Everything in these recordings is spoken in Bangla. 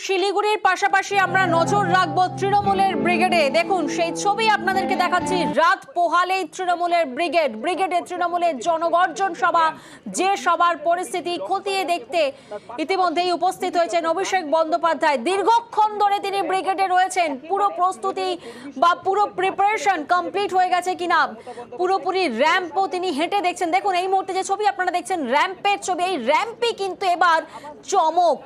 শিলিগুড়ির পাশাপাশি আমরা নজর রাখবো তৃণমূলের ব্রিগেডে। দেখুন সেই ছবি আপনাদেরকে দেখাচ্ছি। রাত পোহালেই তৃণমূলের ব্রিগেডে তৃণমূলের জনগর্জন সভা, যে সবার পরিস্থিতি খতিয়ে দেখতে ইতিমধ্যেই উপস্থিত হয়েছেন অভিষেক বন্দ্যোপাধ্যায়। দীর্ঘক্ষণ ধরে তিনি ব্রিগেডে রয়েছেন। পুরো প্রস্তুতি বা পুরো প্রিপারেশন কমপ্লিট হয়ে গেছে কিনা, পুরোপুরি র্যাম্পও তিনি হেঁটে দেখছেন। দেখুন এই মুহূর্তে যে ছবি আপনারা দেখছেন র্যাম্পের ছবি, এই র্যাম্পই কিন্তু এবার চমক,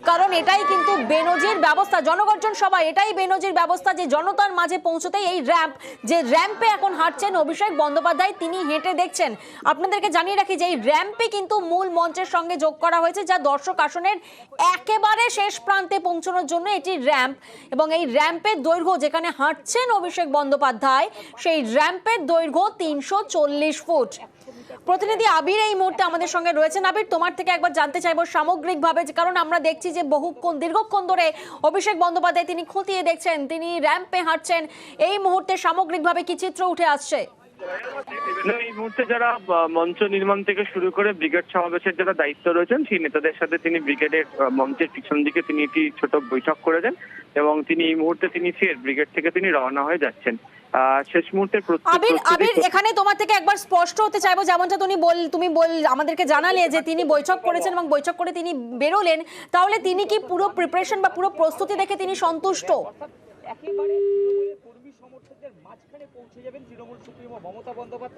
কারণ এটাই কিন্তু বেনজির ব্যবস্থা। জনগর্জন সভা এটাই বেনজির ব্যবস্থা যে জনতার মাঝে পৌঁছতেই এই র্যাম্প, যে র্যাম্পে এখন হাঁটছেন অভিষেক বন্দ্যোপাধ্যায়, তিনি হেঁটে দেখছেন। আপনাদেরকে জানিয়ে রাখি যে এই র্যাম্পে কিন্তু মূল মঞ্চের সঙ্গে যোগ করা হয়েছে, যা দর্শক আসনের একেবারে শেষ প্রান্তে পৌঁছানোর জন্য এটি র্যাম্প। এবং এই র্যাম্পের দৈর্ঘ্য, যেখানে হাঁটছেন অভিষেক বন্দ্যোপাধ্যায়, সেই র্যাম্পের দৈর্ঘ্য 340 ফুট। প্রতিনিধি আবির এই মুহূর্তে আমাদের সঙ্গে রয়েছেন। আবির, তোমার থেকে একবার জানতে চাইবো সামগ্রিকভাবে, কারণ আমরা দেখছি যে দীর্ঘক্ষণ ধরে অভিষেক বন্দ্যোপাধ্যায় তিনি খতিয়ে দেখছেন, তিনি র্যাম্পে হাঁটছেন। এই মুহূর্তে সামগ্রিকভাবে কি চিত্র উঠে আসছে? এই মুহূর্তে যারা মঞ্চ নির্মাণ থেকে শুরু করে ব্রিগেড সমাবেশের যারা দায়িত্ব রয়েছেন সেই নেতাদের সাথে তিনি ব্রিগেডের মঞ্চের পিছন দিকে তিনি একটি ছোট বৈঠক করেছেন এবং তিনি এই মুহূর্তে তিনি ফের ব্রিগেড থেকে তিনি রওনা হয়ে যাচ্ছেন। শেষ মুহূর্তে আবির, এখানে তোমার থেকে একবার স্পষ্ট হতে চাইবো, যেমনটা তুমি আমাদেরকে জানালে যে তিনি বৈঠক করেছেন এবং বৈঠক করে তিনি বেরোলেন, তাহলে তিনি কি পুরো প্রিপারেশন বা পুরো প্রস্তুতি দেখে তিনি সন্তুষ্ট? একেবারে কর্মী সমর্থকদের মাঝখানে পৌঁছে যাবেন তৃণমূল সুপ্রিমো মমতা বন্দ্যোপাধ্যায়।